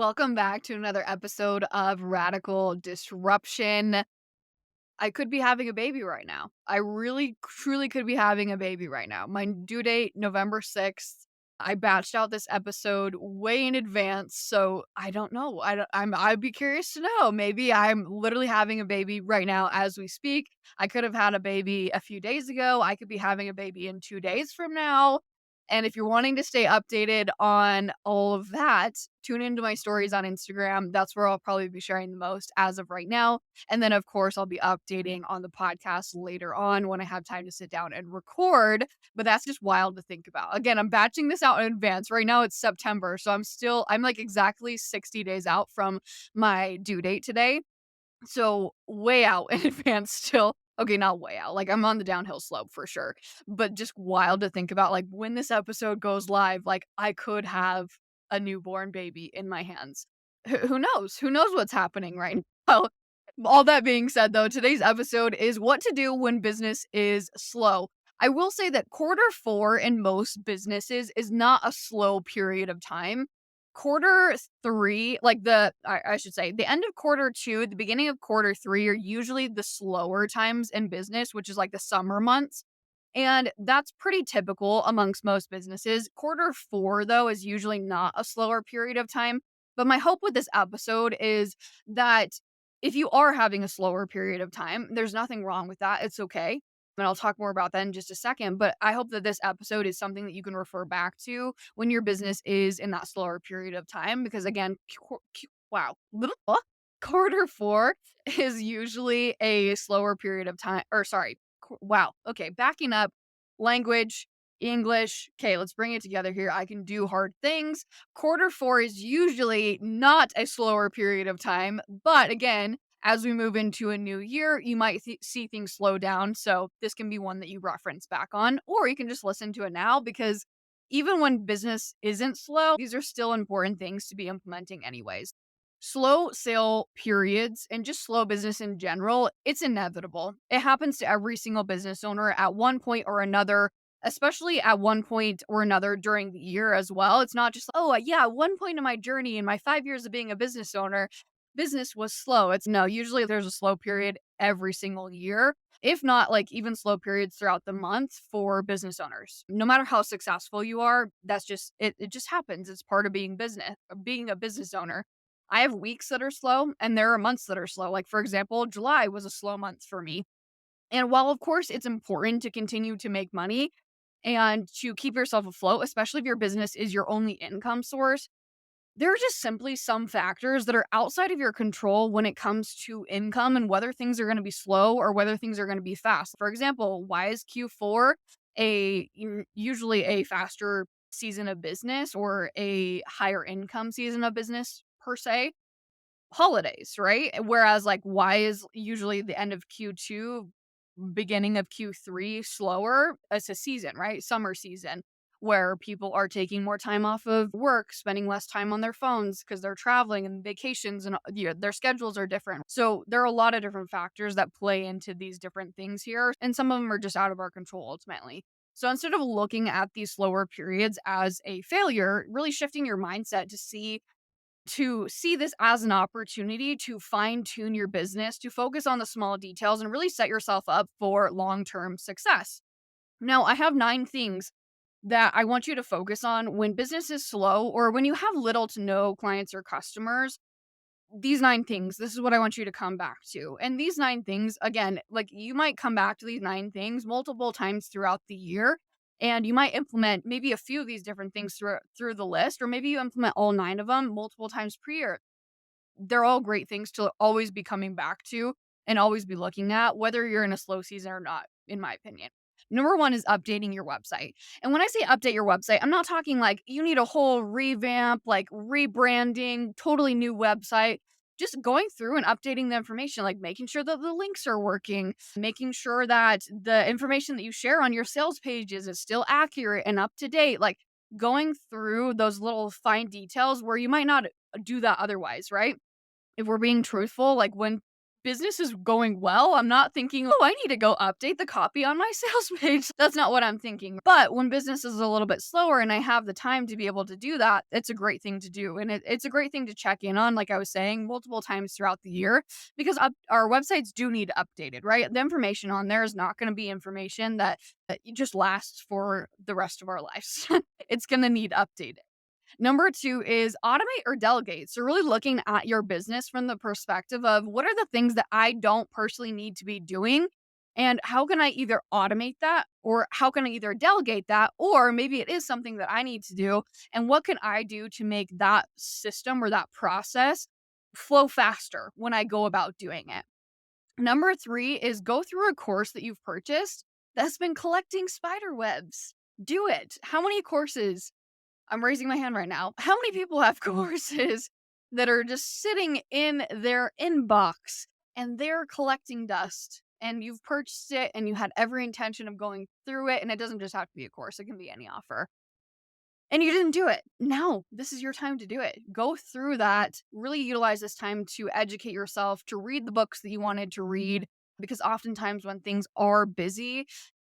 Welcome back to another episode of Radical Disruption. I could be having a baby right now. I really, truly could be having a baby right now. My due date, November 6th. I batched out this episode way in advance, so I don't know. I'd be curious to know. Maybe I'm literally having a baby right now as we speak. I could have had a baby a few days ago. I could be having a baby in 2 days from now. And if you're wanting to stay updated on all of that, tune into my stories on Instagram. That's where I'll probably be sharing the most as of right now. And then, of course, I'll be updating on the podcast later on when I have time to sit down and record. But that's just wild to think about. Again, I'm batching this out in advance. Right now it's September. So I'm like exactly 60 days out from my due date today. So way out in advance still. Okay, not way out. Like I'm on the downhill slope for sure. But just wild to think about like when this episode goes live, like I could have a newborn baby in my hands. Who knows? Who knows what's happening right now? All that being said though, today's episode is what to do when business is slow. I will say that quarter 4 in most businesses is not a slow period of time. Quarter 3, like I should say, the end of quarter 2, the beginning of quarter 3 are usually the slower times in business, which is like the summer months. And that's pretty typical amongst most businesses. Quarter 4, though, is usually not a slower period of time. But my hope with this episode is that if you are having a slower period of time, there's nothing wrong with that. It's okay. And I'll talk more about that in just a second. But I hope that this episode is something that you can refer back to when your business is in that slower period of time. Because again, wow, quarter 4 is usually a slower period of time. Or sorry, wow. Okay, backing up, language, English. Okay, let's bring it together here. I can do hard things. Quarter 4 is usually not a slower period of time, but again, as we move into a new year, you might see things slow down. So this can be one that you reference back on, or you can just listen to it now because even when business isn't slow, these are still important things to be implementing anyways. Slow sale periods and just slow business in general, it's inevitable. It happens to every single business owner at one point or another, especially at one point or another during the year as well. It's not just, oh, yeah, at one point in my journey in my 5 years of being a business owner, business was slow. It's no, usually there's a slow period every single year, if not like even slow periods throughout the month for business owners. No matter how successful you are, that's just it just happens. It's part of being a business owner. I have weeks that are slow and there are months that are slow. Like, for example, July was a slow month for me. And while, of course, it's important to continue to make money and to keep yourself afloat, especially if your business is your only income source, there are just simply some factors that are outside of your control when it comes to income and whether things are going to be slow or whether things are going to be fast. For example, why is Q4 usually a faster season of business or a higher income season of business per se? Holidays, right? Whereas, like, why is usually the end of Q2, beginning of Q3 slower? It's a season, right? Summer season where people are taking more time off of work, spending less time on their phones because they're traveling and vacations and their schedules are different. So there are a lot of different factors that play into these different things here, and some of them are just out of our control ultimately. So instead of looking at these slower periods as a failure, really shifting your mindset to see this as an opportunity to fine tune your business, to focus on the small details and really set yourself up for long term success. Now, I have 9 things that I want you to focus on when business is slow or when you have little to no clients or customers. These 9 things, this is what I want you to come back to. And these 9 things, again, like you might come back to these 9 things multiple times throughout the year. And you might implement maybe a few of these different things through the list, or maybe you implement all 9 of them multiple times per year. They're all great things to always be coming back to and always be looking at, whether you're in a slow season or not, in my opinion. Number 1 is updating your website. And when I say update your website, I'm not talking like you need a whole revamp, like rebranding, totally new website. Just going through and updating the information, like making sure that the links are working, making sure that the information that you share on your sales pages is still accurate and up to date. Like going through those little fine details where you might not do that otherwise, right? If we're being truthful, like when business is going well, I'm not thinking, "Oh, I need to go update the copy on my sales page." That's not what I'm thinking. But when business is a little bit slower and I have the time to be able to do that, it's a great thing to do. And it's a great thing to check in on, like I was saying, multiple times throughout the year because our websites do need updated, right? The information on there is not going to be information that just lasts for the rest of our lives. It's going to need updated. Number 2 is automate or delegate. So really looking at your business from the perspective of what are the things that I don't personally need to be doing and how can I either automate that or how can I either delegate that or maybe it is something that I need to do and what can I do to make that system or that process flow faster when I go about doing it. Number 3 is go through a course that you've purchased that's been collecting spider webs. Do it. How many courses I'm raising my hand right now. How many people have courses that are just sitting in their inbox and they're collecting dust? And you've purchased it and you had every intention of going through it. And it doesn't just have to be a course, it can be any offer. And you didn't do it. Now, this is your time to do it. Go through that. Really utilize this time to educate yourself, to read the books that you wanted to read. Because oftentimes, when things are busy,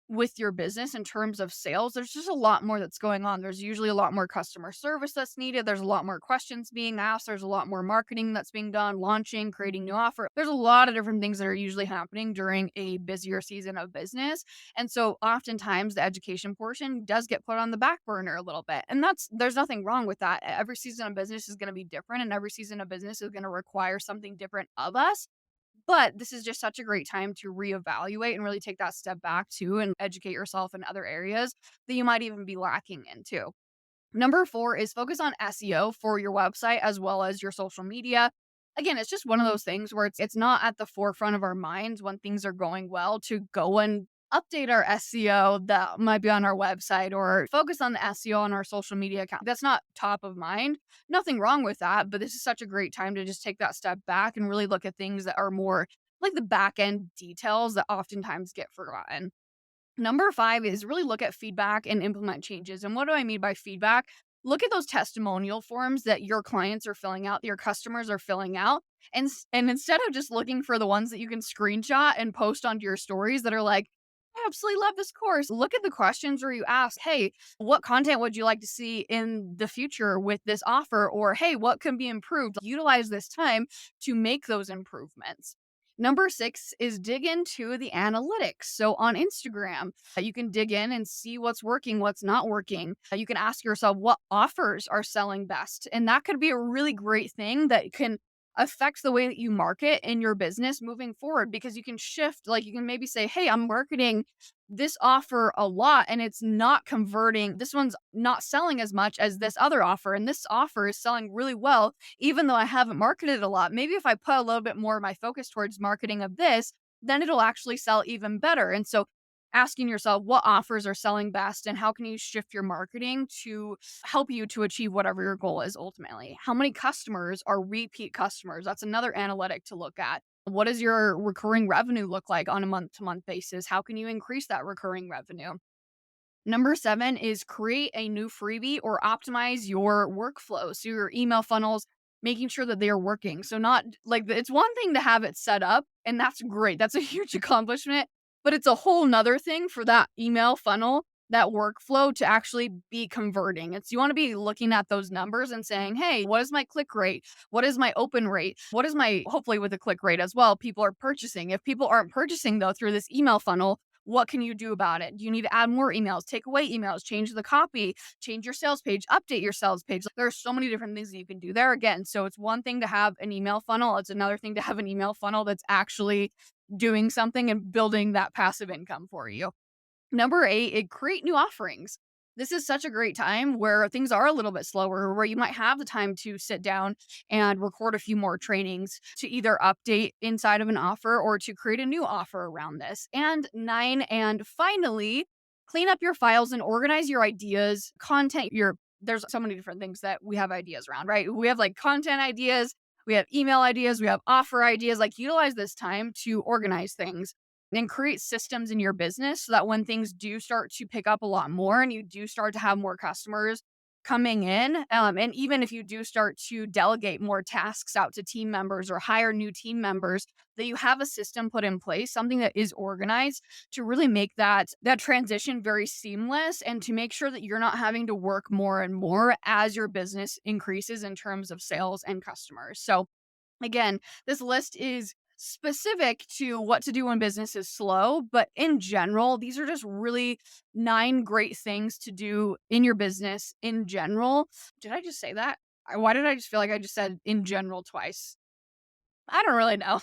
with your business in terms of sales, there's just a lot more that's going on. There's usually a lot more customer service that's needed. There's a lot more questions being asked. There's a lot more marketing that's being done, launching, creating new offer. There's a lot of different things that are usually happening during a busier season of business. And so oftentimes the education portion does get put on the back burner a little bit. And there's nothing wrong with that. Every season of business is going to be different and every season of business is going to require something different of us. But this is just such a great time to reevaluate and really take that step back too and educate yourself in other areas that you might even be lacking in too. Number 4 is focus on SEO for your website as well as your social media. Again, it's just one of those things where it's not at the forefront of our minds when things are going well to go and update our SEO that might be on our website or focus on the SEO on our social media account. That's not top of mind. Nothing wrong with that, but this is such a great time to just take that step back and really look at things that are more like the back end details that oftentimes get forgotten. Number 5 is really look at feedback and implement changes. And what do I mean by feedback? Look at those testimonial forms that your clients are filling out, that your customers are filling out. And instead of just looking for the ones that you can screenshot and post onto your stories that are like, I absolutely love this course. Look at the questions where you ask, hey, what content would you like to see in the future with this offer? Or, hey, what can be improved? Utilize this time to make those improvements. Number 6 is dig into the analytics. So on Instagram, you can dig in and see what's working, what's not working. You can ask yourself what offers are selling best. And that could be a really great thing that can affect the way that you market in your business moving forward because you can shift, like you can maybe say, hey, I'm marketing this offer a lot and it's not converting. This one's not selling as much as this other offer. And this offer is selling really well even though I haven't marketed a lot. Maybe if I put a little bit more of my focus towards marketing of this, then it'll actually sell even better. And so asking yourself what offers are selling best and how can you shift your marketing to help you to achieve whatever your goal is ultimately. How many customers are repeat customers? That's another analytic to look at. What does your recurring revenue look like on a month to month basis? How can you increase that recurring revenue? Number 7 is create a new freebie or optimize your workflow. So your email funnels, making sure that they are working. So not like it's one thing to have it set up, and that's great. That's a huge accomplishment, but it's a whole nother thing for that email funnel, that workflow to actually be converting. It's you want to be looking at those numbers and saying, hey, what is my click rate? What is my open rate? What is my hopefully with a click rate as well? People are purchasing. If people aren't purchasing though through this email funnel, what can you do about it? Do you need to add more emails, take away emails, change the copy, change your sales page, update your sales page? There are so many different things that you can do there. Again, so it's one thing to have an email funnel. It's another thing to have an email funnel that's actually doing something and building that passive income for you. Number 8, create new offerings. This is such a great time where things are a little bit slower, where you might have the time to sit down and record a few more trainings to either update inside of an offer or to create a new offer around this. And 9, and finally, clean up your files and organize your ideas, content. There's so many different things that we have ideas around, right? We have like content ideas, we have email ideas, we have offer ideas. Like utilize this time to organize things and create systems in your business so that when things do start to pick up a lot more and you do start to have more customers coming in. And even if you do start to delegate more tasks out to team members or hire new team members, that you have a system put in place, something that is organized to really make that transition very seamless and to make sure that you're not having to work more and more as your business increases in terms of sales and customers. So again, this list is specific to what to do when business is slow, but in general, these are just really 9 great things to do in your business in general. Did I just say that? Why did I just feel like I just said in general twice? I don't really know.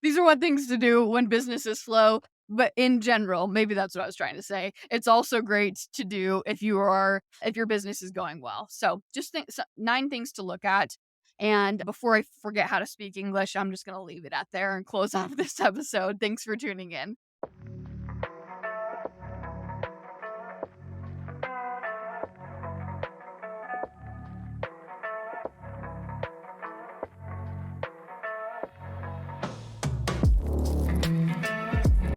These are what things to do when business is slow, but in general, maybe that's what I was trying to say. It's also great to do if your business is going well. So, just 9 things to look at. And before I forget how to speak English, I'm just going to leave it at there and close off this episode. Thanks for tuning in.